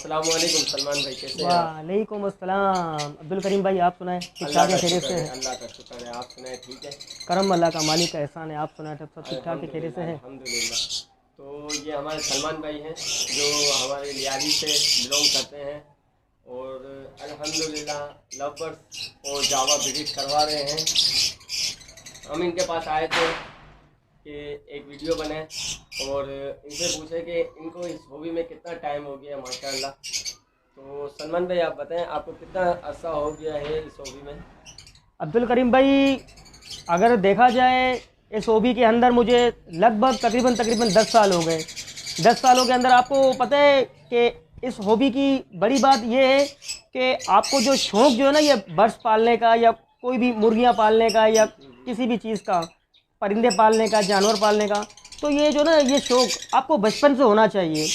अस्सलाम वालेकुम सलमान भाई, कैसे हैं आप? वालेकुम अस्सलाम। अब्दुल करीम भाई, आप सुनाएं, ठीक अल्लाह ठाक का है, खैरियत शुक्र से है, है? अल्लाह का शुक्र है। आप सुनाए, ठीक है? करम अल्लाह का, मालिक का एहसान है। आप सुनाएं, सब ठीक ठाक है, खैरियत से अल्हम्दुलिल्लाह है? अल्हम्दुलिल्लाह। तो ये हमारे सलमान भाई हैं जो हमारे लियारी से बिलोंग करते हैं और अल्हम्दुलिल्लाह लव बर्ड्स और जावा विजिट करवा रहे हैं। हम इनके पास आए थे कि एक वीडियो बने और इनसे पूछे कि इनको इस हॉबी में कितना टाइम हो गया माशाल्लाह। तो सलमान भाई, आप बताएं, आपको कितना अरसा हो गया है इस हॉबी में? अब्दुल करीम भाई, अगर देखा जाए इस हॉबी के अंदर मुझे लगभग तकरीबन तकरीबन 10 साल हो गए। 10 सालों के अंदर आपको पता है कि इस हॉबी की बड़ी बात यह है कि आपको जो शौक़ जो है ना, ये बर्ड्स पालने का या कोई भी मुर्गियाँ पालने का या किसी भी चीज़ का, परिंदे पालने का, जानवर पालने का, तो ये जो ना ये शौक़ आपको बचपन से होना चाहिए।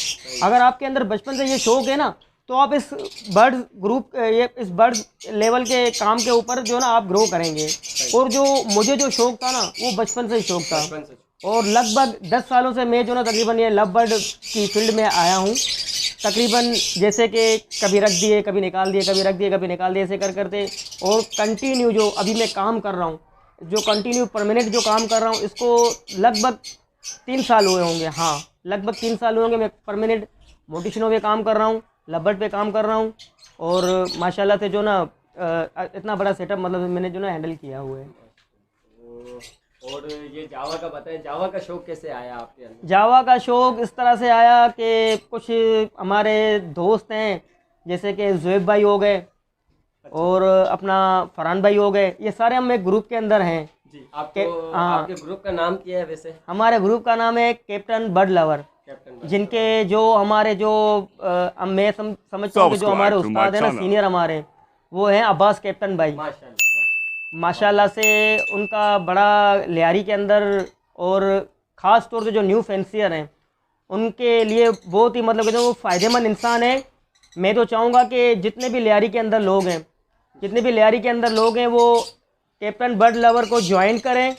अगर आपके अंदर बचपन से ये शौक़ है ना, तो आप इस बर्ड ग्रुप ये इस बर्ड लेवल के काम के ऊपर जो ना आप ग्रो करेंगे। और जो मुझे जो शौक़ था ना, वो बचपन से ही शौक़ था। बचपन से। और लगभग 10 सालों से मैं जो ना तकरीबन ये लव बर्ड की फील्ड में आया हूँ। तकरीबन जैसे कि कभी रख दिए, कभी निकाल दिए, कभी रख दिए, कभी निकाल दिए, ऐसे कर करते। और कंटिन्यू जो अभी मैं काम कर रहा हूँ, जो कंटिन्यू परमानेंट जो काम कर रहा हूँ, इसको लगभग 3 साल हुए होंगे। हाँ, लगभग 3 साल हुए होंगे मैं परमानेंट मोटिशनों पे काम कर रहा हूँ, लव पे काम कर रहा हूँ। और माशाल्लाह से जो ना इतना बड़ा सेटअप मतलब मैंने जो ना हैंडल किया हुआ है। और ये जावा का बताएं, जावा का शौक कैसे आया आपके अंदर? जावा का शौक़ इस तरह से आया कि कुछ हमारे दोस्त हैं, जैसे कि ज़ुएब भाई हो गए और अपना फरहान भाई हो गए, ये सारे हम एक ग्रुप के अंदर हैं। जी, आपके ग्रुप का नाम क्या है वैसे? हमारे ग्रुप का नाम है कैप्टन बर्ड लवर। जिनके जो हमारे जो मैं समझता हूँ कि जो हमारे उस्ताद हैं ना, सीनियर हमारे, वो हैं अब्बास कैप्टन भाई। माशाल्लाह से उनका बड़ा लियारी के अंदर और ख़ास तौर से जो न्यू फैंसियर हैं उनके लिए बहुत ही मतलब कि वो फ़ायदेमंद इंसान है। मैं तो चाहूँगा कि जितने भी लियारी के अंदर लोग हैं, जितने भी लियारी के अंदर लोग हैं, वो कैप्टन बर्ड लवर को ज्वाइन करें।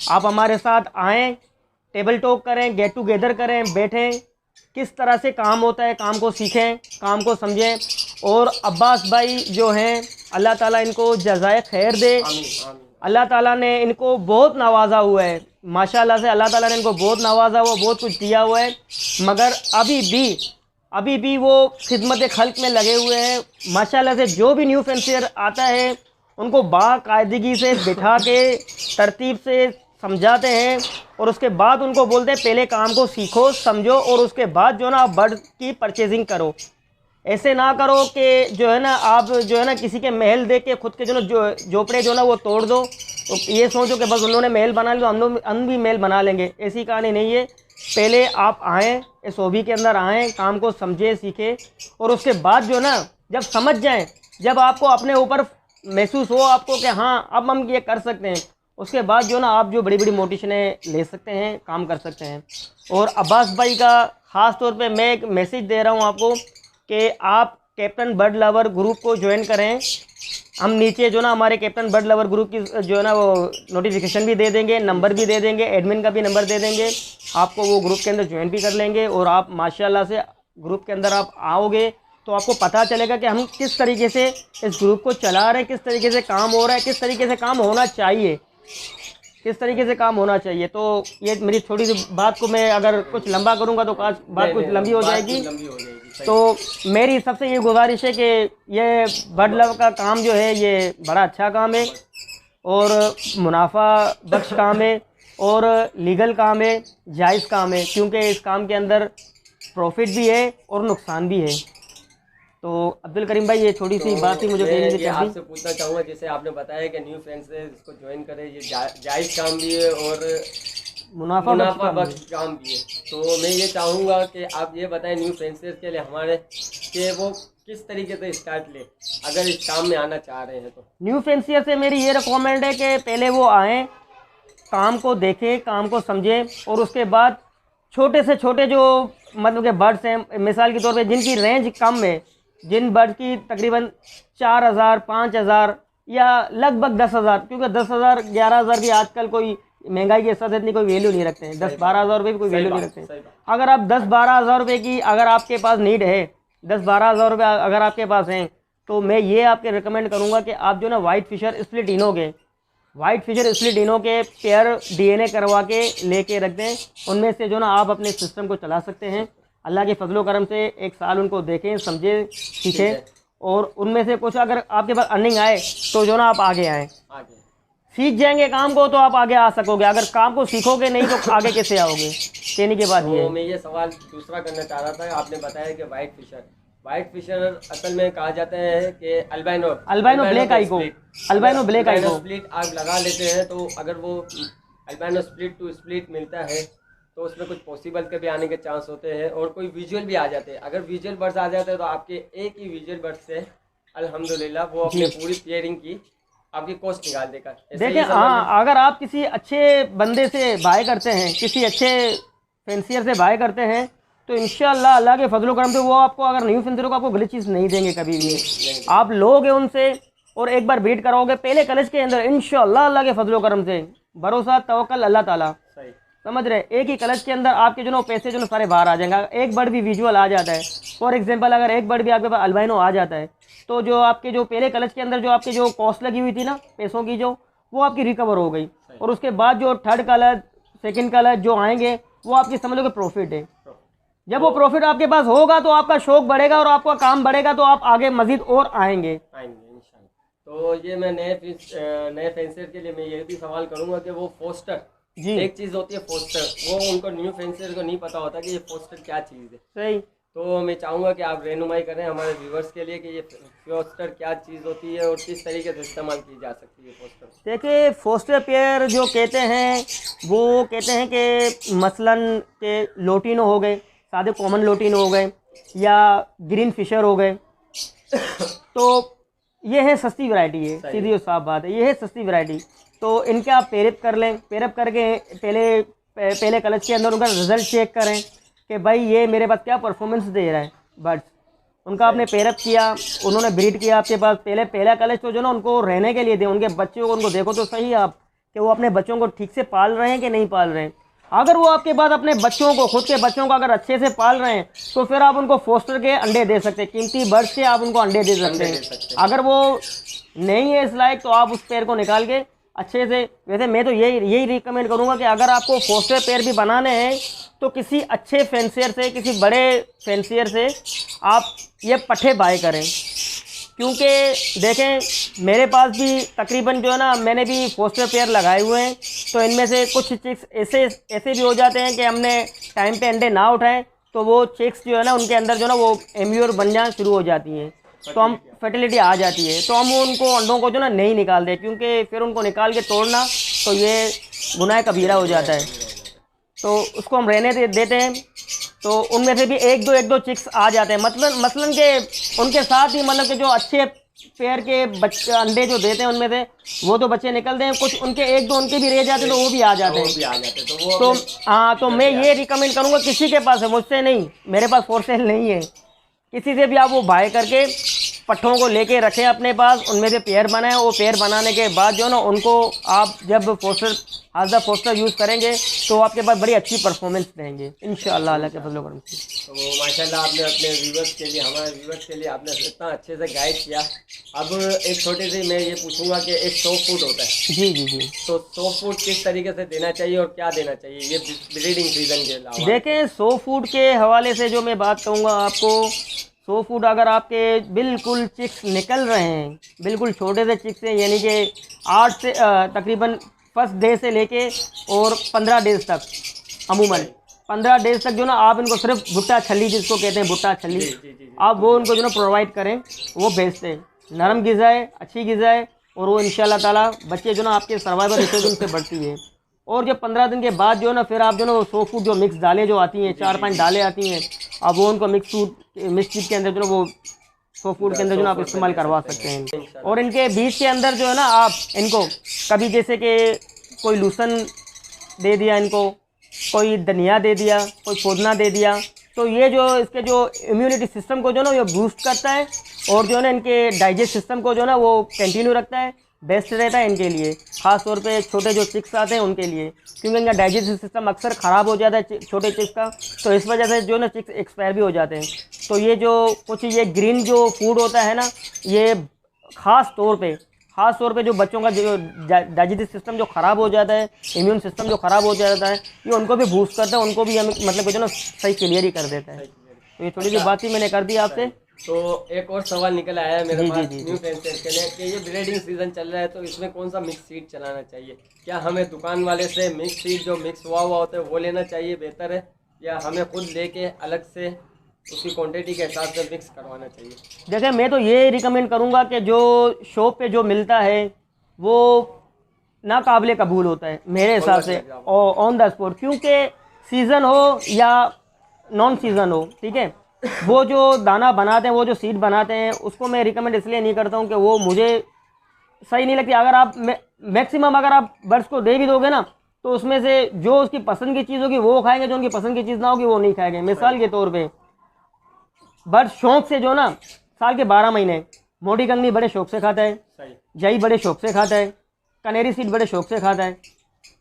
आप हमारे साथ आएँ, टेबल टॉक करें, गेट टुगेदर करें, बैठें, किस तरह से काम होता है, काम को सीखें, काम को समझें। और अब्बास भाई जो हैं, अल्लाह ताला इनको जज़ाए खैर दे। अल्लाह ताला ने इनको बहुत नवाजा हुआ है, माशाल्लाह से अल्लाह ताला ने इनको बहुत नवाजा हुआ, बहुत कुछ दिया हुआ है। मगर अभी भी वो खिदमत खल्क में लगे हुए हैं। माशाल्लाह से जो भी न्यू फैंसियर आता है उनको बाकायदगी से बिठा के तरतीब से समझाते हैं और उसके बाद उनको बोलते हैं पहले काम को सीखो, समझो और उसके बाद जो ना बर्ड की परचेजिंग करो। ऐसे ना करो कि जो है ना आप जो है ना किसी के महल देख के खुद के जो ना झोपड़े जो ना वो तोड़ दो, तो ये सोचो कि बस उन्होंने महल बना लिया तो हम भी महल बना लेंगे। ऐसी कहानी नहीं है। पहले आप आएँ, इस हॉबी के अंदर आएँ, काम को समझें, सीखें और उसके बाद जो ना जब समझ जाएं, जब आपको अपने ऊपर महसूस हो आपको कि हाँ अब हम ये कर सकते हैं, उसके बाद जो ना आप जो बड़ी बड़ी मोटिशनें ले सकते हैं, काम कर सकते हैं। और अब्बास भाई का ख़ास तौर पे मैं एक मैसेज दे रहा हूँ आपको कि आप कैप्टन बर्ड लवर ग्रुप को ज्वाइन करें। हम नीचे जो ना हमारे कैप्टन बर्ड लवर ग्रुप की जो है ना वो नोटिफिकेशन भी दे देंगे, नंबर भी दे देंगे, एडमिन का भी नंबर दे देंगे, आपको वो ग्रुप के अंदर ज्वाइन भी कर लेंगे। और आप माशाल्लाह से ग्रुप के अंदर आप आओगे तो आपको पता चलेगा कि हम किस तरीके से इस ग्रुप को चला रहे हैं, किस तरीके से काम हो रहा है, किस तरीके से काम होना चाहिए, किस तरीके से काम होना चाहिए। तो ये मेरी थोड़ी सी बात को मैं अगर कुछ लंबा करूंगा तो बात कुछ लंबी हो जाएगी। तो मेरी सबसे ये गुजारिश है कि ये बर्ड लव का काम जो है ये बड़ा अच्छा काम है और मुनाफा बख्श काम है और लीगल काम है, जायज़ काम है, क्योंकि इस काम के अंदर प्रॉफिट भी है और नुकसान भी है। तो अब्दुल करीम भाई, ये थोड़ी सी बात ही मुझे कहनी थी। आपसे पूछना चाहूँगा, जैसे आपने बताया कि न्यू फ्रेंड्स से इसको ज्वाइन करें, ये जायज़ काम भी है और मुनाफा बख्श काम भी है। तो मैं ये चाहूँगा कि आप ये बताएं न्यू फ्रेंड्स के लिए हमारे कि वो किस तरीके से स्टार्ट ले अगर इस काम में आना चाह रहे हैं। तो न्यू फैंसियर से मेरी ये रिकमेंड है कि पहले वो आएँ, काम को देखें, काम को समझें और उसके बाद छोटे से छोटे जो मतलब के बर्ड्स हैं, मिसाल के तौर पे जिनकी रेंज कम है, जिन बर्ड की तकरीबन 4000, 5000 या लगभग 10,000, क्योंकि 10,000, 11,000 भी आजकल कोई महंगाई के साथ इतनी कोई वैल्यू नहीं रखते हैं। 10-12 हज़ार रुपये भी कोई वैल्यू नहीं रखते हैं। अगर आप 10-12 हज़ार रुपये की अगर आपके पास नीड है 10-12 हज़ार रुपये अगर आपके पास हैं, तो मैं ये आपके रिकमेंड करूँगा कि आप जो ना वाइट फिशर स्प्लिट इनो के पेयर DNA करवा के लेके रख दें। उनमें से जो ना आप अपने सिस्टम को चला सकते हैं। अल्लाह के फजलो करम से 1 साल उनको देखें, समझें, सीखें, और उनमें से कुछ अगर आपके पास अर्निंग आए तो जो ना आप आगे आएँ। सीख जाएंगे काम को तो आप आगे आ सकोगे, अगर काम को सीखोगे नहीं तो आगे कैसे आओगे। कहने के बाद तो मैं ये सवाल दूसरा करना चाह रहा था। आपने बताया कि वाइट फिशर असल में कहा जाता है कि अल्बाइनो ब्लैक आई को स्प्लिट आग लगा लेते हैं, तो अगर वो अल्बाइनो स्प्लिट टू स्प्लिट मिलता है तो उसमें कुछ पॉसिबल के भी आने के चांस होते हैं, और कोई विजुअल भी आ जाते हैं। अगर विजुअल बर्ड्स आ जाते हैं तो आपके एक ही विजुअल बर्ड से अल्हम्दुलिल्लाह वो अपने पूरी पेयरिंग की आपकी कॉस्ट निकाल देगा। देखिए, हाँ, अगर आप किसी अच्छे बंदे से बाय करते हैं, किसी अच्छे फेंसियर से बाय करते हैं, तो इंशाअल्लाह अल्लाह के फजलो करम से वो आपको, अगर न्यू फेंसियर को आपको गलत चीज़ नहीं देंगे कभी भी। आप लोगे उनसे और एक बार बीट कराओगे पहले कलेज के अंदर, इंशाअल्लाह अल्लाह के फजलो करम से, भरोसा तवक्कल अल्लाह ताला, समझ रहे, एक ही कलच के अंदर आपके जो ना पैसे जो ना सारे बाहर आ जाएंगे। एक बर्ड भी विजुअल आ जाता है, फॉर एग्जांपल अगर एक बर्ड भी आपके पास अल्बाइनो आ जाता है, तो जो आपके जो पहले कलच के अंदर जो आपके जो कॉस्ट लगी हुई थी ना पैसों की, जो वो आपकी रिकवर हो गई, और उसके बाद जो थर्ड कलच, सेकंड कलच जो आएंगे वो आपकी समझ लो कि प्रॉफिट है। जब वो प्रॉफिट आपके पास होगा तो आपका शौक बढ़ेगा और आपका काम बढ़ेगा, तो आप आगे मजीद और आएंगे। तो ये मैं नए फेंसियर के लिए मैं ये भी सवाल करूँगा कि वो फोस्टर, एक चीज होती है फोस्टर, वो उनको न्यू फेंसियर को नहीं पता होता कि ये फोस्टर क्या चीज़ है। सही। तो मैं चाहूँगा कि आप रहनुमाई करें हमारे व्यूवर्स के लिए कि ये फोस्टर क्या चीज़ होती है और किस तरीके से इस्तेमाल की जा सकती है फोस्टर। देखिए, फोस्टर पेयर जो कहते हैं वो कहते हैं कि मसलन के लोटिनो हो गए, सादे कॉमन लोटिनो हो गए, या ग्रीन फिशर हो गए, तो ये है सस्ती वैरायटी है, सीधी और साफ बात है, ये है सस्ती वैरायटी। तो इनके आप पेरअप कर लें, पेरअप करके पहले कलच के अंदर उनका रिज़ल्ट चेक करें कि भाई ये मेरे पास क्या परफॉर्मेंस दे रहा है बर्ड्स। उनका आपने पेरअप किया, उन्होंने ब्रीड किया आपके पास, पहला कलच तो जो ना उनको रहने के लिए दें, उनके बच्चों को उनको देखो तो सही आप कि वो अपने बच्चों को ठीक से पाल रहे हैं कि नहीं पाल रहे हैं। अगर वो आपके पास अपने बच्चों को, खुद के बच्चों को अगर अच्छे से पाल रहे हैं, तो फिर आप उनको फोस्टर के अंडे दे सकते हैं, कीमती बर्ड्स के आप उनको अंडे दे सकते हैं। अगर वो नहीं है इस लायक तो आप उस पेयर को निकाल के अच्छे से, वैसे मैं तो यही रिकमेंड करूंगा कि अगर आपको फोस्टर पेयर भी बनाने हैं तो किसी अच्छे फेंसियर से, किसी बड़े फेंसियर से आप ये पट्ठे बाय करें। क्योंकि देखें, मेरे पास भी तकरीबन जो है ना, मैंने भी फोस्टर पेयर लगाए हुए हैं, तो इनमें से कुछ चिक्स ऐसे भी हो जाते हैं कि हमने टाइम पे अंडे ना उठाएं तो वो चिक्स जो है ना उनके अंदर जो ना वो एम्यूर बन जाना शुरू हो जाती हैं, तो हम फर्टिलिटी आ जाती है, तो हम उनको अंडों को जो ना नहीं निकाल दे, क्योंकि फिर उनको निकाल के तोड़ना तो ये गुनाह कबीरा हो जाता है, तो उसको हम रहने देते हैं। तो उनमें से भी एक दो चिक्स आ जाते हैं, मसलन के उनके साथ ही, मतलब कि जो अच्छे पेयर के बच्चे अंडे जो देते हैं उनमें से वो तो बच्चे निकलते हैं, कुछ उनके एक दो उनके भी रह जाते हैं, तो वो भी आ जाते हैं। तो हाँ, तो मैं ये रिकमेंड करूँगा, किसी के पास है, मुझसे नहीं, मेरे पास फॉर सेल नहीं है, किसी से भी आप वो बाय करके पट्ठों को लेके रखें अपने पास, उनमें से पेयर बनाएं। वो पेयर बनाने के बाद जो ना उनको आप जब फोस्टर यूज़ करेंगे तो आपके पास बड़ी अच्छी परफॉर्मेंस देंगे इंशाअल्लाह अल्लाह के फजल करम से। तो माशाल्लाह आपने अपने व्यूवर्स के लिए, हमारे व्यूवर्स के लिए आपने इतना अच्छे से गाइड किया। अब एक छोटी सी मैं ये पूछूंगा कि एक सॉफ्ट फूड होता है। जी। तो सॉफ्ट फूड किस तरीके से देना चाहिए और क्या देना चाहिए ये ब्रीडिंग सीजन के अलावा? देखें, सॉफ्ट फूड के हवाले से जो मैं बात कहूँगा आपको, सॉफ्ट फूड अगर आपके बिल्कुल चिक्स निकल रहे हैं, बिल्कुल छोटे से चिक्स हैं, यानी कि 8 से तकरीबन फर्स्ट डे से लेके और 15 डेज तक, अमूमन 15 डेज तक जो ना आप इनको सिर्फ भुट्टा छल्ली, जिसको कहते हैं भुट्टा छल्ली, आप वो उनको जो ना प्रोवाइड करें, वो बेचते हैं। नरम ग़िज़ा है, अच्छी ग़िज़ा है, और वो इंशाल्लाह ताला बच्चे जो ना आपके सर्वाइवल रिसोर्स से बढ़ती है। और जब 15 दिन के बाद जो ना फिर आप जो ना वो सॉफ्ट फूड जो मिक्स दालें जो आती हैं, 4-5 दालें आती हैं, आप वो उनको मिक्स चीज़ के अंदर जो ना वो सॉफ्ट फूड के अंदर जो ना आप इस्तेमाल करवा सकते हैं। और इनके बीच के अंदर जो है ना आप इनको कभी जैसे कि कोई लूसन दे दिया, इनको कोई धनिया दे दिया, कोई पुदीना दे दिया, तो ये जो इसके जो इम्यूनिटी सिस्टम को जो ना ये बूस्ट करता है, और जो है ना इनके डाइजेस्ट सिस्टम को जो ना वो कंटिन्यू रखता है, बेस्ट रहता है इनके लिए, ख़ास तौर पे छोटे जो चिक्स आते हैं उनके लिए, क्योंकि इनका डाइजेस्टिव सिस्टम अक्सर ख़राब हो जाता है छोटे चिक्स का, तो इस वजह से जो ना चिक्स एक्सपायर भी हो जाते हैं। तो ये जो कुछ ये ग्रीन जो फूड होता है ना, ये ख़ास तौर पे जो बच्चों का जो डाइजेस्टिव सिस्टम जो ख़राब हो जाता है, इम्यून सिस्टम जो ख़राब हो जाता है, ये उनको भी बूस्ट करता है, उनको भी मतलब जो ना सही क्लियर ही कर देता है। तो ये थोड़ी सी बात ही मैंने कर दी आपसे। तो एक और सवाल निकल आया है मेरे पास न्यू फ्रेंड्स के लिए कि ये ब्रीडिंग सीजन चल रहा है, तो इसमें कौन सा मिक्स सीड चलाना चाहिए? क्या हमें दुकान वाले से मिक्स सीड जो मिक्स हुआ होता है वो लेना चाहिए बेहतर है, या हमें खुद लेके अलग से उसकी क्वांटिटी के हिसाब से मिक्स करवाना चाहिए? देखिए, मैं तो ये रिकमेंड करूँगा कि जो शॉप पे जो मिलता है वो नाकाबिले कबूल होता है मेरे हिसाब से, और ऑन द स्पॉट, क्योंकि सीज़न हो या नॉन सीज़न हो, ठीक है, वो जो दाना बनाते हैं, वो जो सीड बनाते हैं, उसको मैं रिकमेंड इसलिए नहीं करता हूँ कि वो मुझे सही नहीं लगती। अगर आप मैक्सिमम अगर आप बर्ड्स को दे भी दोगे ना, तो उसमें से जो उसकी पसंद की चीज़ होगी वो खाएंगे, जो उनकी पसंद की चीज़ ना होगी वो नहीं खाएंगे। मिसाल के तौर पे बर्ड शौक से जो ना साल के 12 महीने मोटी कंगनी बड़े शौक से खाता है, जई बड़े शौक से खाता है, कनेरी सीड बड़े शौक से खाता है।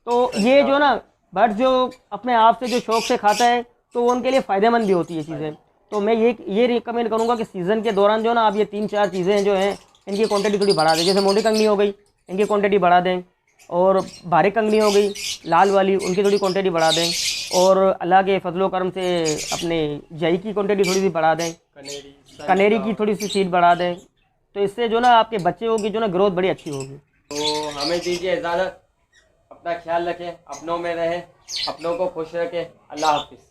तो ये जो ना बर्ड जो अपने आप से जो शौक से खाता है, तो वो उनके लिए फ़ायदेमंद भी होती है चीज़ें। तो मैं ये रिकमेंड करूँगा कि सीज़न के दौरान जो ना आप ये 3-4 चीज़ें जो हैं इनकी क्वांटिटी थोड़ी बढ़ा दें। जैसे मोटी कंगनी हो गई, इनकी क्वांटिटी बढ़ा दें, और भारी कंगनी हो गई लाल वाली, उनकी थोड़ी क्वांटिटी बढ़ा दें, और अल्लाह के फजलो करम से अपने जई की क्वांटिटी थोड़ी सी बढ़ा दें, कनेरी की थोड़ी सी सीड बढ़ा दें। तो इससे जो ना आपके बच्चों की जो ना ग्रोथ बड़ी अच्छी होगी। तो हमें दीजिए इजाज़त, अपना ख्याल रखें, अपनों में रहें, अपनों को खुश रखें। अल्लाह हाफिज़।